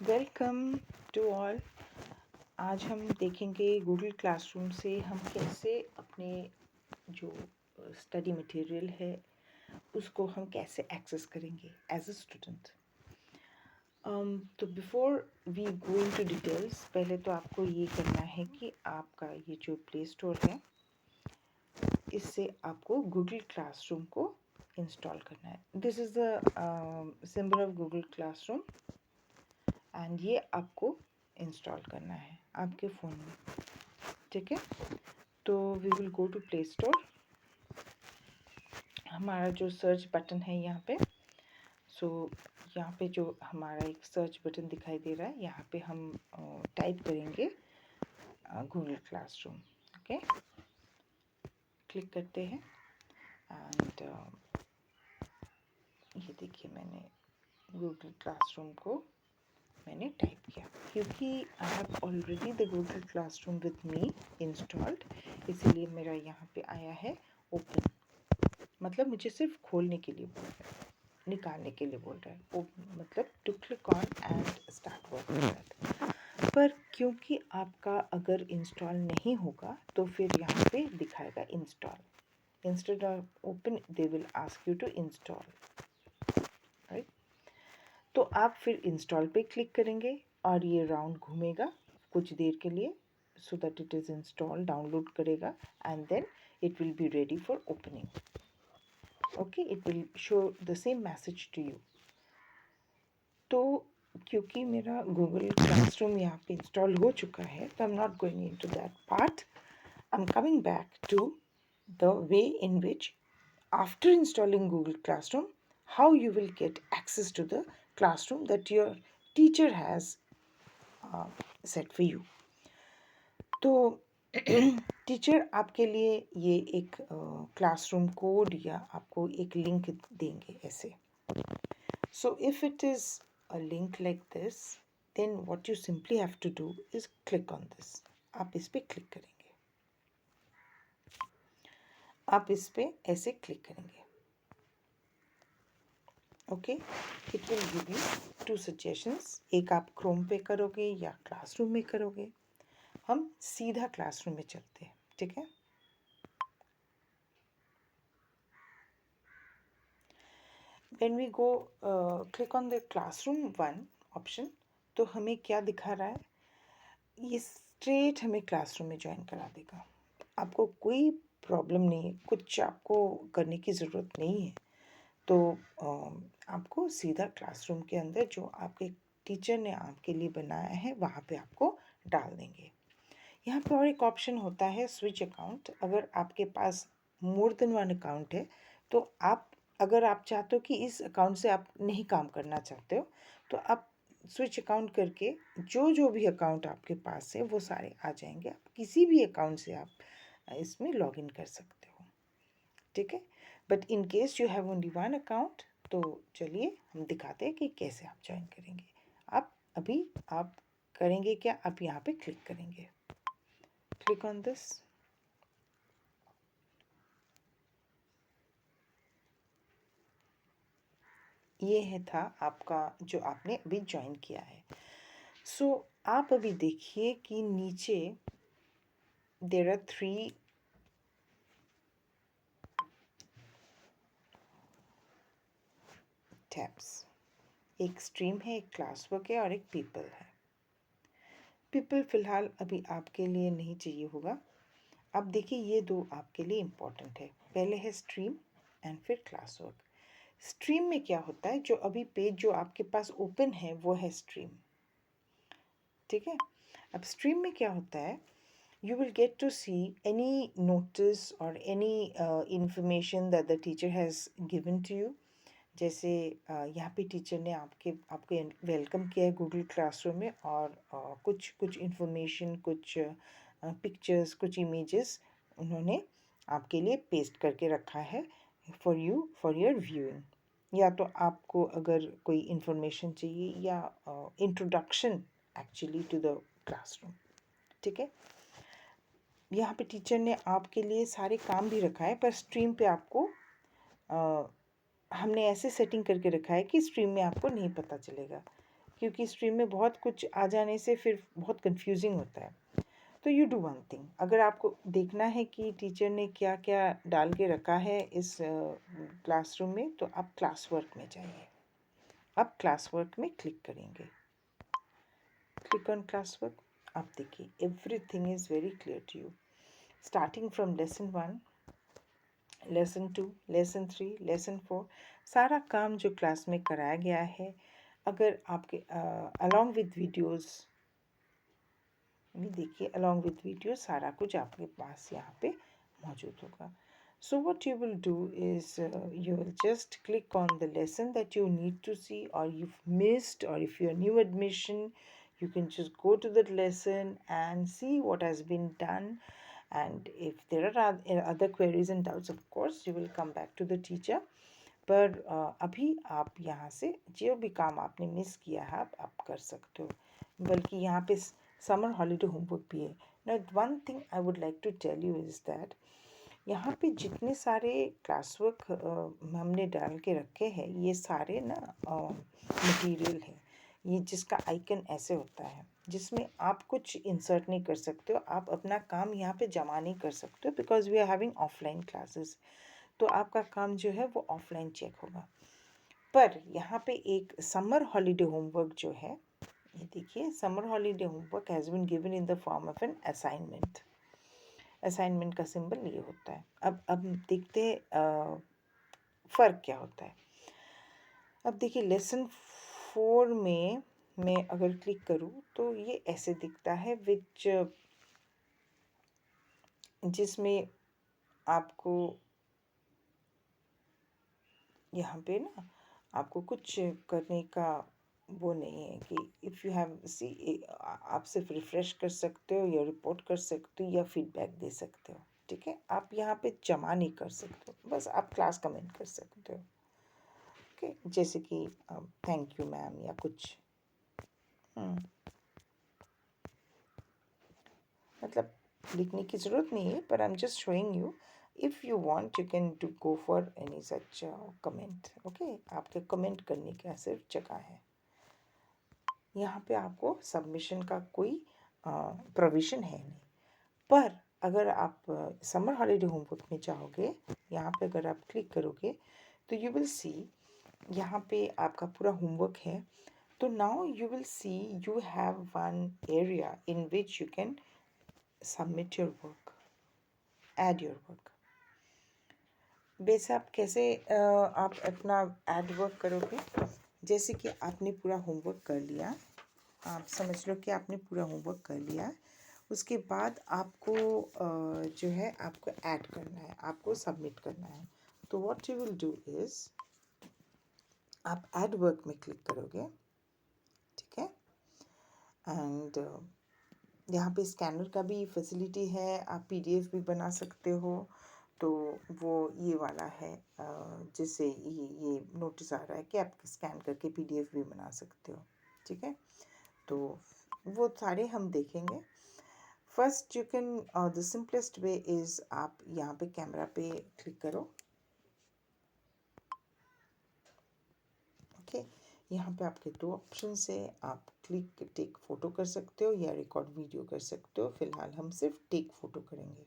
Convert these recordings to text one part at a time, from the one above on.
Welcome to all. आज हम देखेंगे गूगल क्लासरूम से हम कैसे अपने जो स्टडी मटेरियल है उसको हम कैसे एक्सेस करेंगे एज अ स्टूडेंट। तो before we go into details, पहले तो आपको ये करना है कि आपका ये जो प्ले स्टोर है इससे आपको गूगल क्लासरूम को इंस्टॉल करना है। This is the symbol of Google classroom and ये आपको इंस्टॉल करना है आपके फ़ोन में, ठीक है। तो we will go to Play Store. हमारा जो सर्च बटन है यहाँ पे, यहाँ पे जो हमारा एक सर्च बटन दिखाई दे रहा है, यहाँ पे हम टाइप करेंगे गूगल क्लासरूम। ओके, क्लिक करते हैं एंड ये देखिए मैंने गूगल क्लासरूम को मैंने टाइप किया क्योंकि I have already the Google classroom with me installed, इसीलिए मेरा यहाँ पे आया है ओपन। मतलब मुझे सिर्फ खोलने के लिए बोल रहा है, निकालने के लिए बोल रहा है, ओपन मतलब to click on and start work. पर क्योंकि आपका अगर इंस्टॉल नहीं होगा तो फिर यहाँ पे दिखाएगा install. Instead of open they will ask you to install, right. तो आप फिर इंस्टॉल पे क्लिक करेंगे और ये राउंड घूमेगा कुछ देर के लिए, so that it is install, download करेगा and then it will be ready for opening. Okay, it will show the same message to you. तो क्योंकि मेरा गूगल क्लासरूम यहाँ पे इंस्टॉल हो चुका है तो I am not going into that part. I am coming back to the way in which after installing Google Classroom, how you will get access to the classroom that your teacher has set for you. तो teacher आपके लिए ये एक classroom code या आपको एक link देंगे ऐसे। So if it is a link like this, then what you simply have to do is click on this. आप इस पर क्लिक करेंगे, आप इस पर ऐसे क्लिक करेंगे। Okay, it will give you two suggestions, एक आप क्रोम पे करोगे या क्लासरूम में करोगे। हम सीधा क्लासरूम में चलते हैं, ठीक है। When we go click on the classroom one option, तो हमें क्या दिखा रहा है, ये स्ट्रेट हमें क्लासरूम में ज्वाइन करा देगा। आपको कोई प्रॉब्लम नहीं है, कुछ आपको करने की ज़रूरत नहीं है। तो आपको सीधा क्लासरूम के अंदर जो आपके टीचर ने आपके लिए बनाया है वहाँ पे आपको डाल देंगे। यहाँ पे और एक ऑप्शन होता है स्विच अकाउंट। अगर आपके पास मोर देन वन अकाउंट है तो आप, अगर आप चाहते हो कि इस अकाउंट से आप नहीं काम करना चाहते हो तो आप स्विच अकाउंट करके जो भी अकाउंट आपके पास है वो सारे आ जाएंगे। आप किसी भी अकाउंट से आप इसमें लॉगिन कर सकते हो, ठीक है। But in case you have only one account तो चलिए हम दिखाते हैं कि कैसे आप ज्वाइन करेंगे। आप करेंगे क्या, आप यहाँ पे क्लिक करेंगे, क्लिक ऑन दिस। ये है था आपका जो आपने अभी ज्वाइन किया है। सो आप अभी देखिए कि नीचे देयर आर 3 टैब्स, एक स्ट्रीम है, एक क्लास वर्क है और एक पीपल है। पीपल फ़िलहाल अभी आपके लिए नहीं चाहिए होगा। अब देखिए ये दो आपके लिए इम्पॉर्टेंट है, पहले है स्ट्रीम एंड फिर क्लास वर्क। स्ट्रीम में क्या होता है, जो अभी पेज जो आपके पास ओपन है वो है स्ट्रीम, ठीक है। अब स्ट्रीम में क्या होता है, you will get to see any notice or any information that the teacher has given to you. जैसे यहाँ पे टीचर ने आपके वेलकम किया है गूगल क्लासरूम में और कुछ इन्फॉर्मेशन, कुछ पिक्चर्स, कुछ इमेजेस उन्होंने आपके लिए पेस्ट करके रखा है फॉर योर व्यूइंग। या तो आपको अगर कोई इन्फॉर्मेशन चाहिए या introduction actually to the classroom, ठीक है। यहाँ पे टीचर ने आपके लिए सारे काम भी रखा है, पर स्ट्रीम पे आपको हमने ऐसे सेटिंग करके रखा है कि स्ट्रीम में आपको नहीं पता चलेगा क्योंकि स्ट्रीम में बहुत कुछ आ जाने से फिर बहुत कंफ्यूजिंग होता है। तो यू डू वन थिंग, अगर आपको देखना है कि टीचर ने क्या क्या डाल के रखा है इस क्लासरूम में, तो आप क्लास वर्क में जाइए। आप क्लास वर्क में क्लिक करेंगे, क्लिक ऑन क्लास वर्क। आप देखिए everything is very clear to you, starting from lesson 1, lesson 2, lesson 3, lesson 4, सारा काम जो क्लास में कराया गया है, अगर आपके अलॉन्ग विद वीडियोज़, देखिए अलॉन्ग विद वीडियो सारा कुछ आपके पास यहाँ पे मौजूद होगा। So what you will do is you will just click on the lesson that you need to see or you've missed, or if you're new admission, you can just go to that lesson and see what has been done. And if there are other queries and doubts, of course you will come back to the teacher. पर अभी आप यहाँ से जो भी काम आपने miss किया है आप कर सकते हो, बल्कि यहाँ पे समर हॉलीडे होमवर्क भी है ना। One thing I would like to tell you is that यहाँ पे जितने सारे क्लास वर्क हमने डाल के रखे हैं, ये सारे ना मटेरियल है, ये जिसका आइकन ऐसे होता है, जिसमें आप कुछ इंसर्ट नहीं कर सकते हो, आप अपना काम यहाँ पे जमा नहीं कर सकते हो, because we are having offline classes. तो आपका काम जो है वो ऑफलाइन चेक होगा। पर यहाँ पे एक समर हॉलीडे होमवर्क जो है, ये देखिए summer holiday homework has been given in the form of an assignment. Assignment का सिंबल ये होता है। अब देखते हैं फ़र्क क्या होता है। अब देखिए लेसन 4 में मैं अगर क्लिक करूँ तो ये ऐसे दिखता है, विच जिसमें आपको यहाँ पे ना आपको कुछ करने का वो नहीं है कि इफ़ यू हैव सी, आप सिर्फ रिफ़्रेश कर सकते हो या रिपोर्ट कर सकते हो या फीडबैक दे सकते हो, ठीक है। आप यहाँ पे जमा नहीं कर सकते हो, बस आप क्लास कमेंट कर सकते हो, ओके, जैसे कि थैंक यू मैम या कुछ। मतलब लिखने की ज़रूरत नहीं है, पर I am just showing you, if you want you can do go for any such comment, okay. आपके कमेंट करने का सिर्फ जगह है। यहाँ पे आपको सबमिशन का कोई प्रोविज़न है नहीं, पर अगर आप समर हॉलीडे होमवर्क में जाओगे, यहाँ पे अगर आप क्लिक करोगे तो यू विल सी, यहाँ पे आपका पूरा होमवर्क है। तो now you will see you have one area in which you can submit your work, add your work. वैसे आप कैसे आप अपना ऐड वर्क करोगे, जैसे कि आपने पूरा होमवर्क कर लिया, आप समझ लो कि आपने पूरा होमवर्क कर लिया, उसके बाद आपको जो है आपको ऐड करना है, आपको सबमिट करना है। तो what you will do is आप ऐड वर्क में क्लिक करोगे, ठीक है। एंड यहाँ पे स्कैनर का भी फैसिलिटी है, आप पीडीएफ भी बना सकते हो। तो वो ये वाला है, जिससे ये नोटिस आ रहा है कि आप स्कैन करके पीडीएफ भी बना सकते हो, ठीक है। तो वो सारे हम देखेंगे। First you can, the simplest way is आप यहाँ पे कैमरा पे क्लिक करो, ओके। यहाँ पे आपके दो ऑप्शन है, आप क्लिक टेक फ़ोटो कर सकते हो या रिकॉर्ड वीडियो कर सकते हो। फ़िलहाल हम सिर्फ टेक फ़ोटो करेंगे।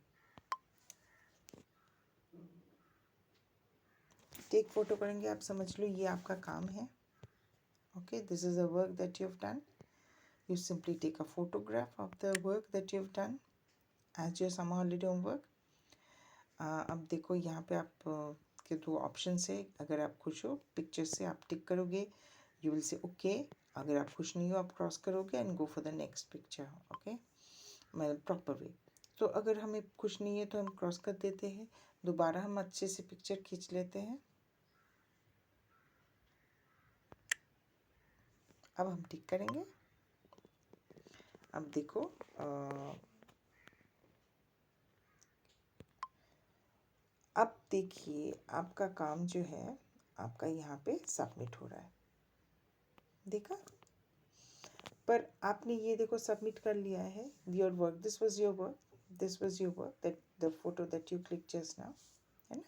टेक फ़ोटो करेंगे, आप समझ लो ये आपका काम है, okay. This is a work that you have done. You simply take a photograph of the work that you've done as your summer holiday homework. अब देखो यहाँ पे आप के दो ऑप्शन है, अगर आप खुश हो पिक्चर से आप टिक करोगे, यू विल से ओके। अगर आप खुश नहीं हो आप क्रॉस करोगे and go for the next picture, okay, मतलब प्रॉपर वे। तो अगर हमें खुश नहीं है तो हम क्रॉस कर देते हैं, दोबारा हम अच्छे से पिक्चर खींच लेते हैं। अब हम टिक करेंगे। अब देखो अब देखिए आपका काम जो है आपका यहाँ पे सबमिट हो रहा है, देखा। पर आपने ये देखो सबमिट कर लिया है, your work, this was your work, this was your work, that the photo that you click just now, है ना।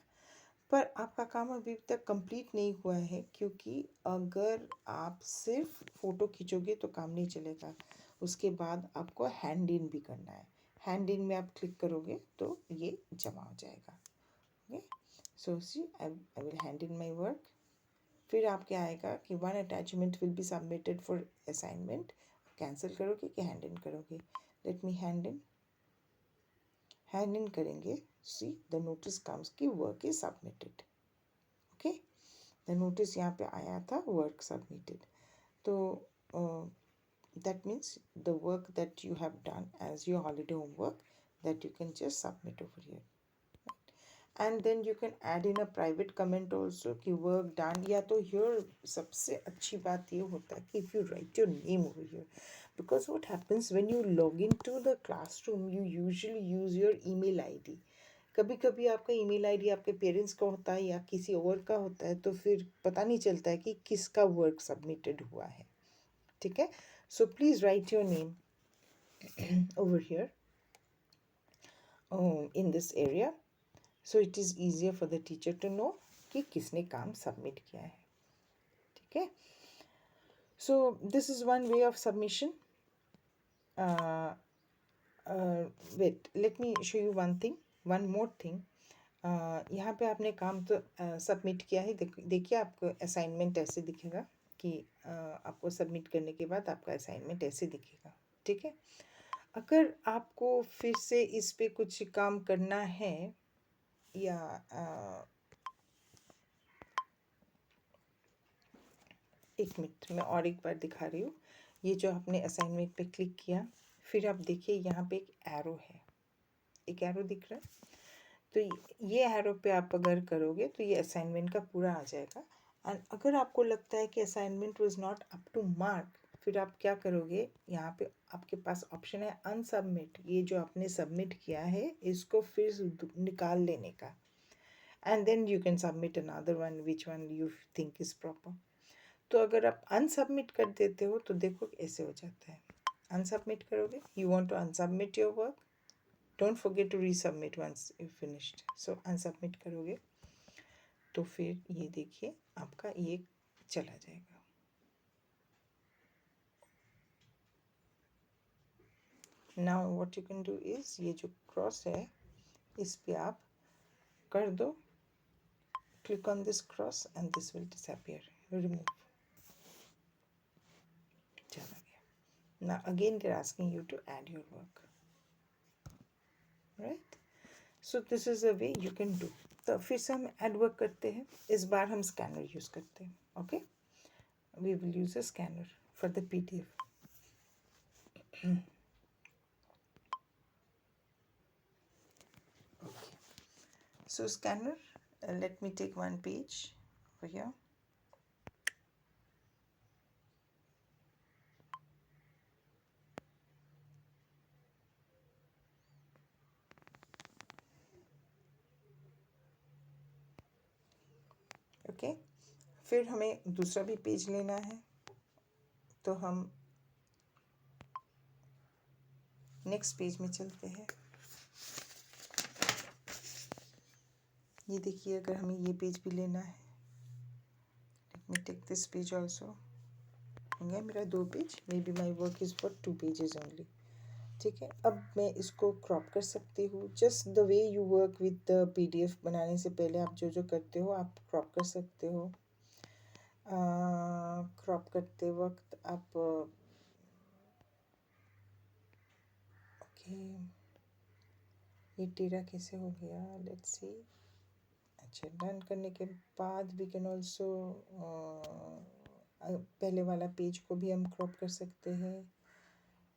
पर आपका काम अभी तक कंप्लीट नहीं हुआ है, क्योंकि अगर आप सिर्फ फ़ोटो खींचोगे तो काम नहीं चलेगा। उसके बाद आपको हैंड इन भी करना है। हैंड इन में आप क्लिक करोगे तो ये जमा हो जाएगा। Okay, so see I will hand in my work. फिर आपके आएगा कि one attachment will be submitted for assignment. Cancel करोगे कि हैंड इन करोगे? Let me hand in. Hand in करेंगे, सी द नोटिस कम्स कि work is submitted. Okay, the notice यहाँ पे आया था वर्क सबमिटेड। तो that means the work that you have done as your holiday homework, that you can just submit over here. And then you can add in a private comment also कि work done, या तो here सबसे अच्छी बात ये होता है कि if you write your name over here, because what happens when you log into the classroom, you usually use your email ID. कभी कभी आपका ईमेल आईडी आपके पेरेंट्स का होता है या किसी और का होता है, तो फिर पता नहीं चलता है कि किसका वर्क सबमिटेड हुआ है। ठीक है, so please write your name over here in this area, so it is easier for the teacher to know कि किसने काम सबमिट किया है। ठीक है, so this is one way of submission. Wait, let me show you one more thing. यहाँ पे आपने काम तो सबमिट किया है। देखिए आपको असाइनमेंट ऐसे दिखेगा कि आपको सबमिट करने के बाद आपका असाइनमेंट ऐसे दिखेगा। ठीक है, अगर आपको फिर से इस पे कुछ काम करना है या एक मिनट, मैं और एक बार दिखा रही हूँ। ये जो आपने असाइनमेंट पे क्लिक किया, फिर आप देखिए यहाँ पे एक एरो है, एक एरो दिख रहा है। तो ये एरो पे आप अगर करोगे तो ये असाइनमेंट का पूरा आ जाएगा। एंड अगर आपको लगता है कि assignment was not up to mark, फिर आप क्या करोगे, यहाँ पे आपके पास ऑप्शन है अनसबमिट। ये जो आपने सबमिट किया है इसको फिर निकाल लेने का, and then you can submit another one which one you think is proper. तो अगर आप अनसबमिट कर देते हो तो देखो ऐसे हो जाता है। अनसबमिट करोगे, you want to unsubmit your work, don't forget to resubmit once you finished. So unsubmit करोगे तो फिर ये देखिए आपका ये चला जाएगा। Now what you can do is, ये जो क्रॉस है इस पे आप कर दो, click on this cross and this will disappear, remove, चला गया। Now again they are asking you to add your work, right? So this is a way you can do. तो फिर से हम ऐड वर्क करते हैं, इस बार हम स्कैनर यूज़ करते हैं। Okay, we will use a scanner for the PDF. Okay, so scanner, let me take one page over here. Okay, फिर हमें दूसरा भी पेज लेना है, तो हम नेक्स्ट पेज में चलते हैं। ये देखिए, अगर हमें ये पेज भी लेना है, let me take this page also. हो गया मेरा 2 page, maybe my work is for 2 pages only. ठीक है, अब मैं इसको क्रॉप कर सकती हूँ। Just the way you work with the PDF बनाने से पहले आप जो जो करते हो आप क्रॉप कर सकते हो। क्रॉप करते वक्त आप ओके, ये टेढ़ा कैसे हो गया, लेट्स सी। अच्छा, डन करने के बाद वी कैन ऑल्सो पहले वाला पेज को भी हम क्रॉप कर सकते हैं।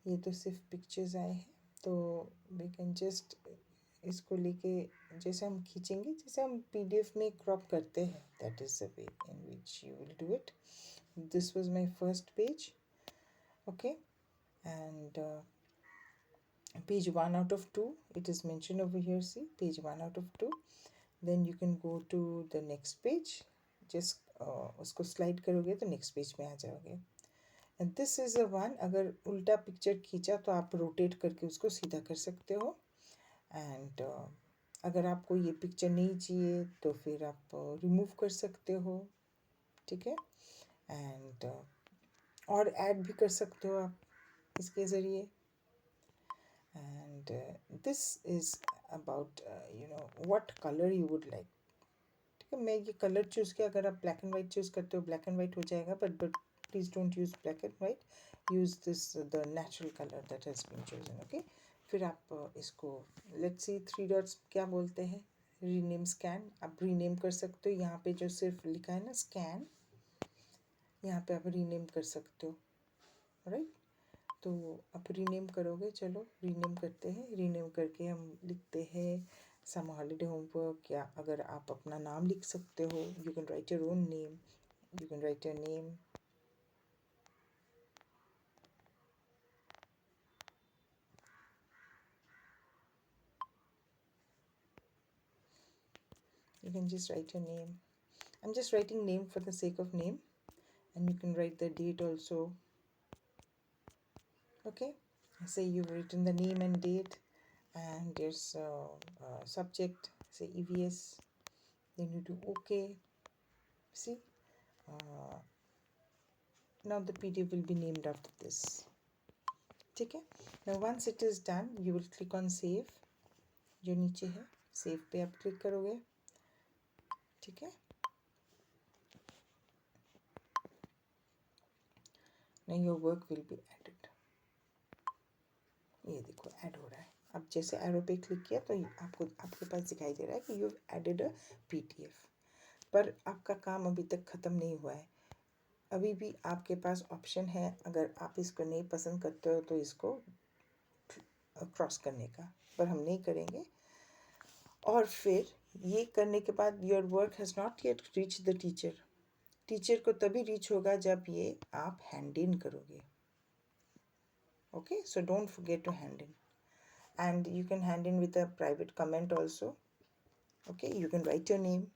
ये तो सिर्फ पिक्चर्स आए हैं, तो वी कैन जस्ट इसको लेके जैसे हम खींचेंगे, जैसे हम PDF में क्रॉप करते हैं, that is the way in which you will do it. This was my first page, okay, and page 1 out of 2 it is mentioned over here, see, page 1 out of 2. Then you can go to the next page, just उसको slide करोगे तो next page में आ जाओगे। And this is a one, अगर उल्टा picture खींचा तो आप रोटेट करके उसको सीधा कर सकते हो। एंड अगर आपको ये पिक्चर नहीं चाहिए तो फिर आप रिमूव कर सकते हो, ठीक है। एंड और ऐड भी कर सकते हो आप इसके ज़रिए। And this is about what colour you would like, ठीक है। मैं ये कलर चूज़ किया, अगर आप ब्लैक एंड वाइट चूज़ करते हो ब्लैक एंड वाइट हो जाएगा, but please don't use black and white, use this the natural colour that has been chosen, okay. फिर आप इसको लेट्स सी 3 डॉट्स क्या बोलते हैं, रीनेम स्कैन, आप रीनेम कर सकते हो। यहाँ पे जो सिर्फ लिखा है ना स्कैन, यहाँ पे आप रीनेम कर सकते हो, राइट। तो आप रीनेम करोगे, चलो रीनेम करते हैं। रीनेम करके हम लिखते हैं सम हॉलीडे होमवर्क, या अगर आप अपना नाम लिख सकते हो, you can write your own name, you can write your name. You can just write your name. I'm just writing name for the sake of name, and you can write the date also, okay. Say you've written the name and date, and there's subject, say EVS, then you do OK. See, uh, now the PDF will be named after this, ठीक है। now once it is done you will click on save, जो नीचे है save पे आप click करोगे, ठीक है। now your work will be added, ये देखो ऐड हो रहा है। अब जैसे एरो पे क्लिक किया तो आपको आपके पास दिखाई दे रहा है कि यू एडेड अ PDF, पर आपका काम अभी तक ख़त्म नहीं हुआ है। अभी भी आपके पास ऑप्शन है, अगर आप इसको नहीं पसंद करते हो तो इसको क्रॉस करने का, पर हम नहीं करेंगे। और फिर ये करने के बाद your work has not yet reach the teacher, teacher को तभी रीच होगा जब ये आप हैंड इन करोगे, okay. So don't forget to hand in, and you can hand in with a private comment also, okay. You can write your name,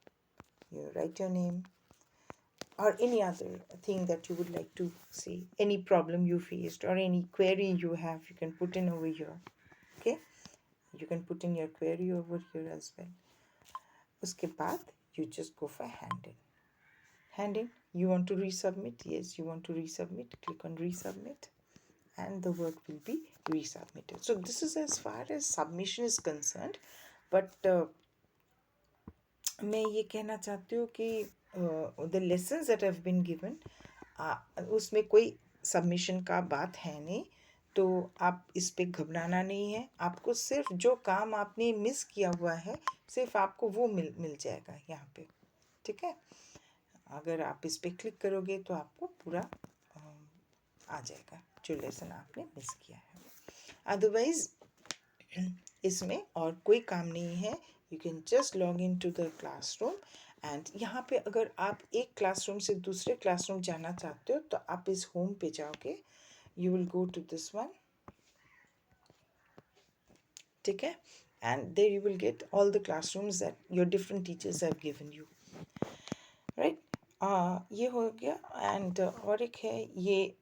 you write your name, or any other thing that you would like to say, any problem you faced or any query you have, you can put in over here, okay. You can put in your query over here as well. Uske baad you just go for hand in. Hand in, you want to resubmit, yes, you want to resubmit, click on resubmit, and the work will be resubmitted. So this is as far as submission is concerned, but मैं ये कहना चाहती हूँ कि the lessons that have been given, उसमें कोई submission का बात है नहीं, तो आप इस पे घबराना नहीं है। आपको सिर्फ जो काम आपने मिस किया हुआ है सिर्फ आपको वो मिल जाएगा यहाँ पे, ठीक है। अगर आप इस पे क्लिक करोगे तो आपको पूरा आ जाएगा जो लेसन आपने मिस किया है। अदरवाइज़ इसमें और कोई काम नहीं है, you can just log in to the classroom, and यहाँ पे अगर आप एक क्लासरूम से दूसरे क्लासरूम जाना चाहते हो तो आप इस होम पे जाओगे, you will go to this one, ठीक है, and there you will get all the classrooms that your different teachers have given you, right. ये हो गया। एंड और एक है ये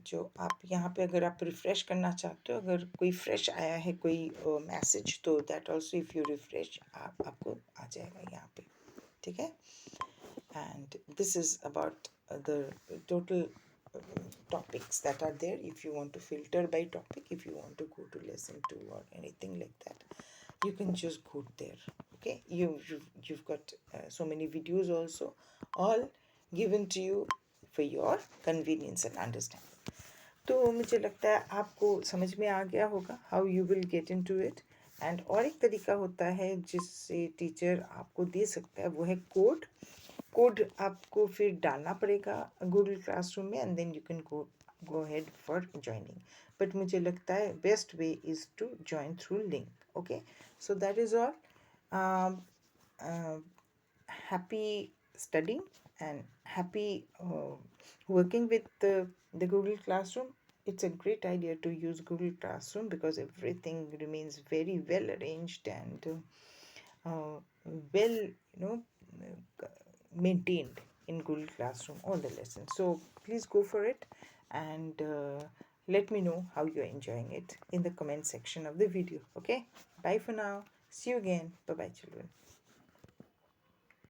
जो आप यहाँ पे अगर आप रिफ़्रेश करना चाहते हो, अगर कोई फ्रेश आया है कोई मैसेज, तो that also if you refresh आपको आ जाएगा यहाँ पे, ठीक है। and this is about the total topics that are there. If you want to filter by topic, if you want to go to lesson 2 or anything like that, you can just go there, okay. You've got so many videos also, all given to you for your convenience and understanding. तो मुझे लगता है आपको समझ में आ गया होगा how you will get in to it. And और एक तरीका होता है जिससे टीचर आपको दे सकता है, वो है कोड। कोड आपको फिर डालना पड़ेगा गूगल क्लासरूम में, and then you can go ahead for joining. But मुझे लगता है best way is to join through link, okay. So that is all. happy studying and happy working with the Google Classroom. It's a great idea to use Google Classroom because everything remains very well arranged and well, maintained in Google Classroom, all the lessons. So please go for it, and let me know how you're enjoying it in the comment section of the video. Okay, bye for now. See you again. Bye bye children.